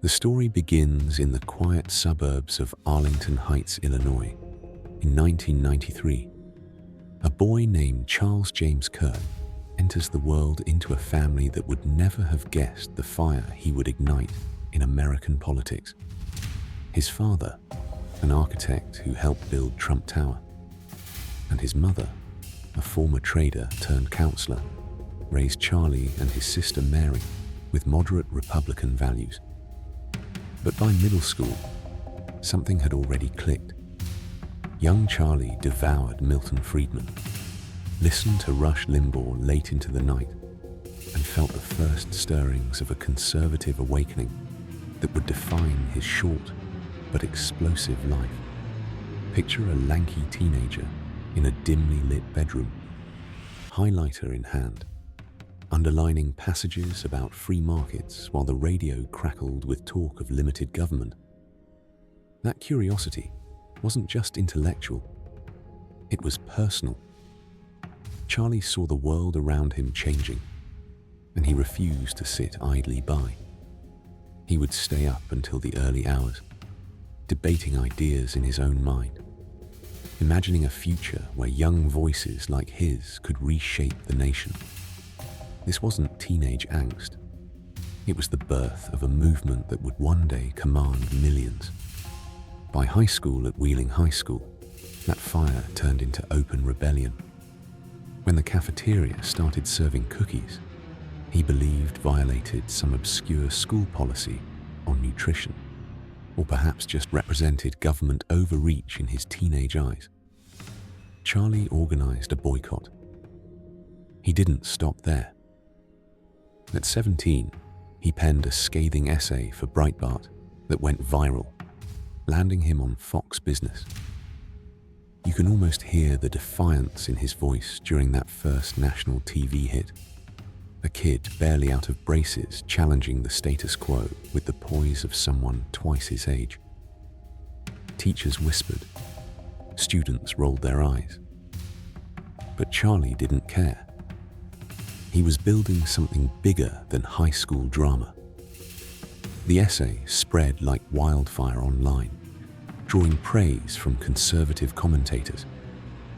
The story begins in the quiet suburbs of Arlington Heights, Illinois. In 1993, a boy named Charles James Kirk enters the world into a family that would never have guessed the fire he would ignite in American politics. His father, an architect who helped build Trump Tower, and his mother, a former trader turned counselor, raised Charlie and his sister Mary with moderate Republican values. But by middle school, something had already clicked. Young Charlie devoured Milton Friedman, listened to Rush Limbaugh late into the night, and felt the first stirrings of a conservative awakening that would define his short but explosive life. Picture a lanky teenager in a dimly lit bedroom, highlighter in hand, underlining passages about free markets while the radio crackled with talk of limited government. That curiosity wasn't just intellectual, it was personal. Charlie saw the world around him changing, and he refused to sit idly by. He would stay up until the early hours, debating ideas in his own mind, imagining a future where young voices like his could reshape the nation. This wasn't teenage angst. It was the birth of a movement that would one day command millions. By high school at Wheeling High School, that fire turned into open rebellion. When the cafeteria started serving cookies, he believed violated some obscure school policy on nutrition, or perhaps just represented government overreach in his teenage eyes. Charlie organized a boycott. He didn't stop there. At 17, he penned a scathing essay for Breitbart that went viral, landing him on Fox Business. You can almost hear the defiance in his voice during that first national TV hit. A kid barely out of braces challenging the status quo with the poise of someone twice his age. Teachers whispered. Students rolled their eyes. But Charlie didn't care. He was building something bigger than high school drama. The essay spread like wildfire online, drawing praise from conservative commentators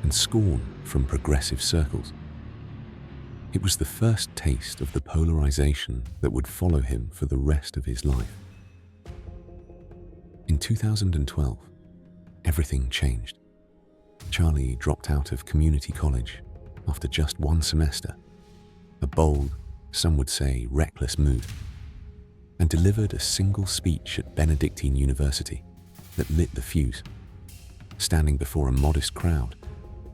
and scorn from progressive circles. It was the first taste of the polarization that would follow him for the rest of his life. In 2012, everything changed. Charlie dropped out of community college after just one semester, a bold, some would say reckless move, and delivered a single speech at Benedictine University that lit the fuse. Standing before a modest crowd,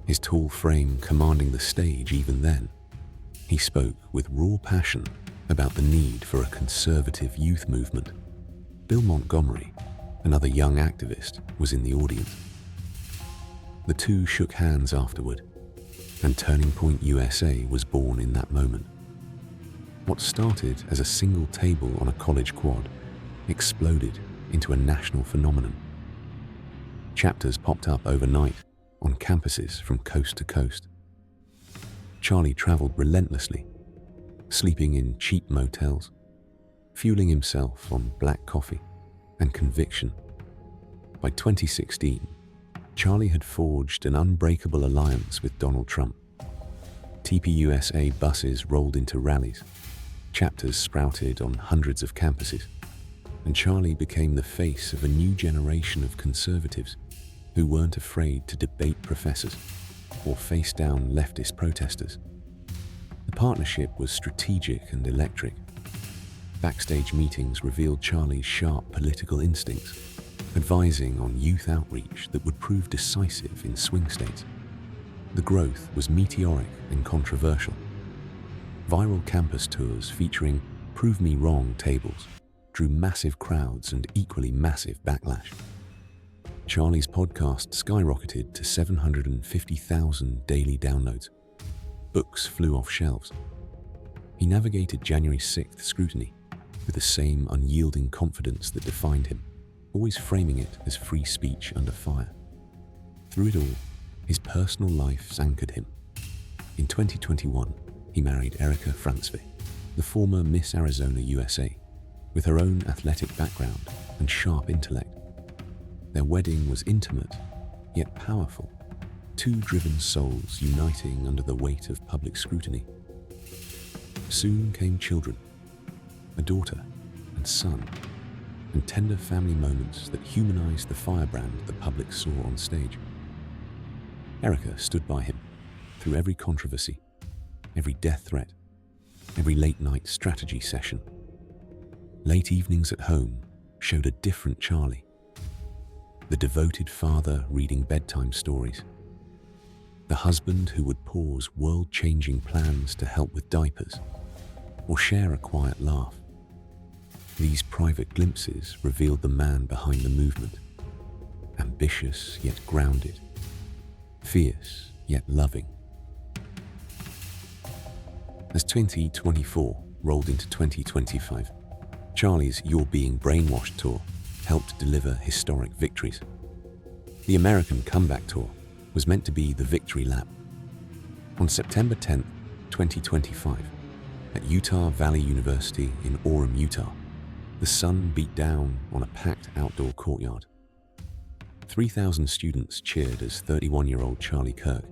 his tall frame commanding the stage even then, he spoke with raw passion about the need for a conservative youth movement. Bill Montgomery, another young activist, was in the audience. The two shook hands afterward, and Turning Point USA was born in that moment. What started as a single table on a college quad exploded into a national phenomenon. Chapters popped up overnight on campuses from coast to coast. Charlie traveled relentlessly, sleeping in cheap motels, fueling himself on black coffee and conviction. By 2016, Charlie had forged an unbreakable alliance with Donald Trump. TPUSA buses rolled into rallies, chapters sprouted on hundreds of campuses, and Charlie became the face of a new generation of conservatives who weren't afraid to debate professors or face down leftist protesters. The partnership was strategic and electric. Backstage meetings revealed Charlie's sharp political instincts, advising on youth outreach that would prove decisive in swing states. The growth was meteoric and controversial. Viral campus tours featuring Prove Me Wrong tables drew massive crowds and equally massive backlash. Charlie's podcast skyrocketed to 750,000 daily downloads. Books flew off shelves. He navigated January 6th scrutiny with the same unyielding confidence that defined him, always framing it as free speech under fire. Through it all, his personal life anchored him. In 2021, he married Erika Kirk, the former Miss Arizona USA, with her own athletic background and sharp intellect. Their wedding was intimate, yet powerful, two driven souls uniting under the weight of public scrutiny. Soon came children, a daughter and son, and tender family moments that humanized the firebrand the public saw on stage. Erika stood by him through every controversy, every death threat, every late-night strategy session. Late evenings at home showed a different Charlie, the devoted father reading bedtime stories, the husband who would pause world-changing plans to help with diapers or share a quiet laugh. These private glimpses revealed the man behind the movement, ambitious yet grounded, fierce yet loving. As 2024 rolled into 2025, Charlie's You're Being Brainwashed tour helped deliver historic victories. The American Comeback Tour was meant to be the victory lap. On September 10, 2025, at Utah Valley University in Orem, Utah, the sun beat down on a packed outdoor courtyard. 3,000 students cheered as 31-year-old Charlie Kirk,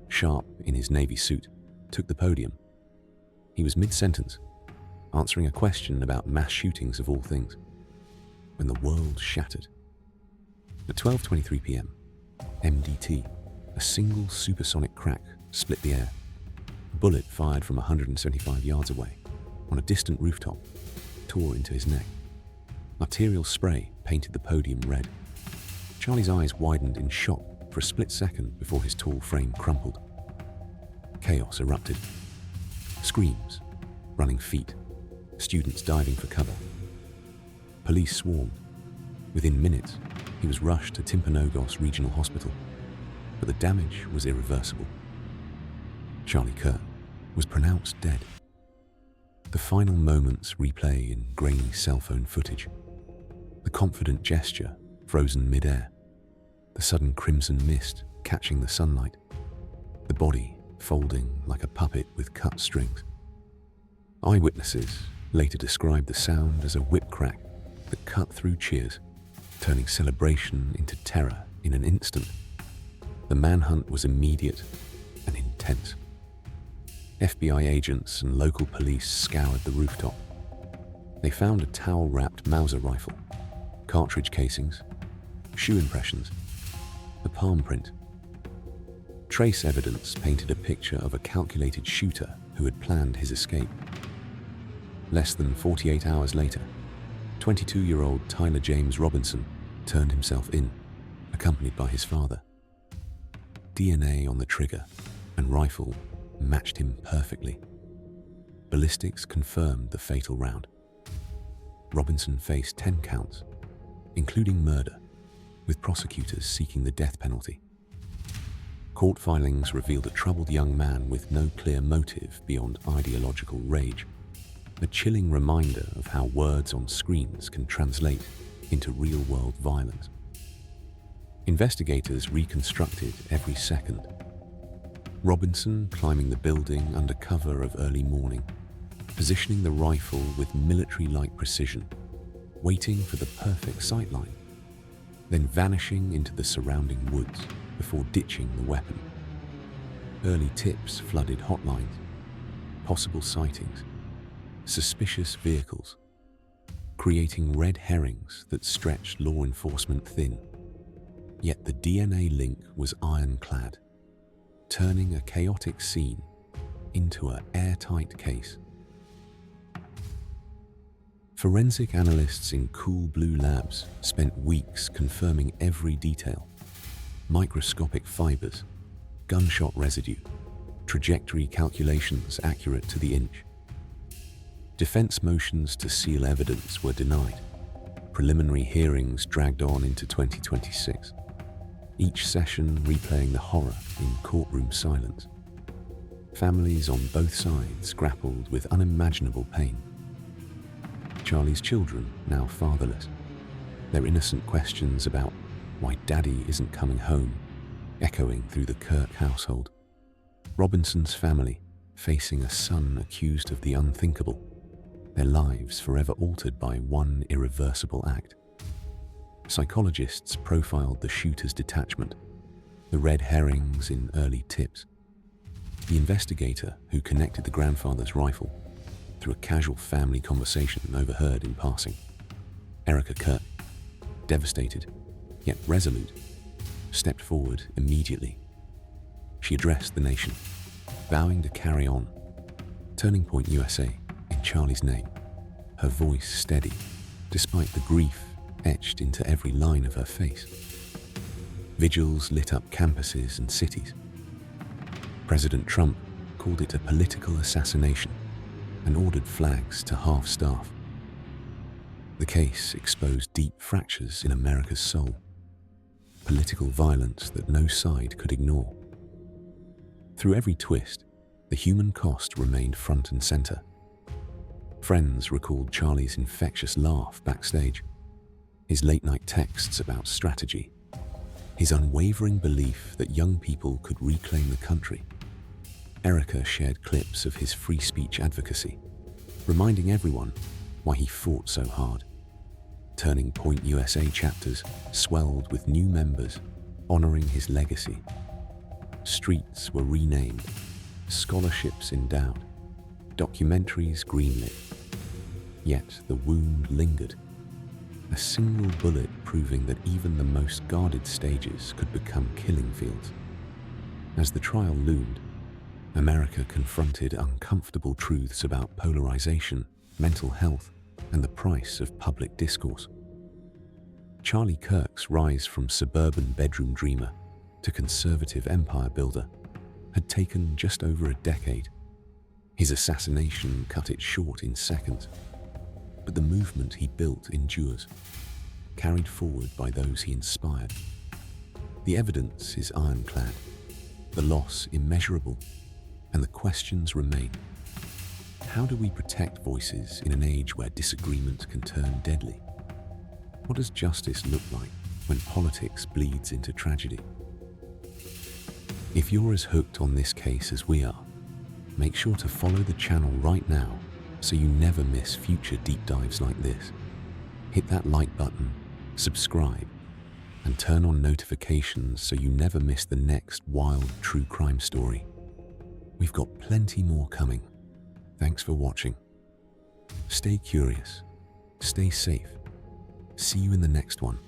sharp in his Navy suit, took the podium. He was mid-sentence, answering a question about mass shootings of all things, when the world shattered. At 12:23 p.m., MDT, a single supersonic crack split the air. A bullet fired from 175 yards away, on a distant rooftop, tore into his neck. Arterial spray painted the podium red. Charlie's eyes widened in shock for a split second before his tall frame crumpled. Chaos erupted. Screams, running feet, students diving for cover. Police swarmed. Within minutes, he was rushed to Timpanogos Regional Hospital, but the damage was irreversible. Charlie Kirk was pronounced dead. The final moments replay in grainy cell phone footage. The confident gesture frozen mid-air, the sudden crimson mist catching the sunlight, the body folding like a puppet with cut strings. Eyewitnesses later described the sound as a whip crack that cut through cheers, turning celebration into terror in an instant. The manhunt was immediate and intense. FBI agents and local police scoured the rooftop. They found a towel-wrapped Mauser rifle, cartridge casings, shoe impressions, a palm print. Trace evidence painted a picture of a calculated shooter who had planned his escape. Less than 48 hours later, 22-year-old Tyler James Robinson turned himself in, accompanied by his father. DNA on the trigger and rifle matched him perfectly. Ballistics confirmed the fatal round. Robinson faced 10 counts, including murder, with prosecutors seeking the death penalty. Court filings revealed a troubled young man with no clear motive beyond ideological rage, a chilling reminder of how words on screens can translate into real-world violence. Investigators reconstructed every second. Robinson climbing the building under cover of early morning, positioning the rifle with military-like precision, waiting for the perfect sightline, then vanishing into the surrounding woods before ditching the weapon. Early tips flooded hotlines, possible sightings, suspicious vehicles, creating red herrings that stretched law enforcement thin. Yet the DNA link was ironclad, turning a chaotic scene into an airtight case. Forensic analysts in cool blue labs spent weeks confirming every detail. Microscopic fibers, gunshot residue, trajectory calculations accurate to the inch. Defense motions to seal evidence were denied. Preliminary hearings dragged on into 2026, each session replaying the horror in courtroom silence. Families on both sides grappled with unimaginable pain. Charlie's children, now fatherless, their innocent questions about why Daddy isn't coming home, echoing through the Kirk household. Robinson's family, facing a son accused of the unthinkable. their lives forever altered by one irreversible act. Psychologists profiled the shooter's detachment, the red herrings in early tips. The investigator who connected the grandfather's rifle through a casual family conversation overheard in passing. Erika Kirk, devastated, yet resolute, stepped forward immediately. She addressed the nation, vowing to carry on. Turning Point USA in Charlie's name, her voice steady, despite the grief etched into every line of her face. Vigils lit up campuses and cities. President Trump called it a political assassination and ordered flags to half staff. The case exposed deep fractures in America's soul, political violence that no side could ignore. Through every twist, the human cost remained front and center. Friends recalled Charlie's infectious laugh backstage, his late-night texts about strategy, his unwavering belief that young people could reclaim the country. Erika shared clips of his free speech advocacy, reminding everyone why he fought so hard. Turning Point USA chapters swelled with new members, honoring his legacy. Streets were renamed, scholarships endowed, documentaries greenlit. Yet the wound lingered, a single bullet proving that even the most guarded stages could become killing fields. As the trial loomed, America confronted uncomfortable truths about polarization, mental health, and the price of public discourse. Charlie Kirk's rise from suburban bedroom dreamer to conservative empire builder had taken just over a decade. His assassination cut it short in seconds, but the movement he built endures, carried forward by those he inspired. The evidence is ironclad, the loss immeasurable, and the questions remain. How do we protect voices in an age where disagreement can turn deadly? What does justice look like when politics bleeds into tragedy? If you're as hooked on this case as we are, make sure to follow the channel right now so you never miss future deep dives like this. Hit that like button, subscribe, and turn on notifications so you never miss the next wild true crime story. We've got plenty more coming. Thanks for watching. Stay curious, stay safe. See you in the next one.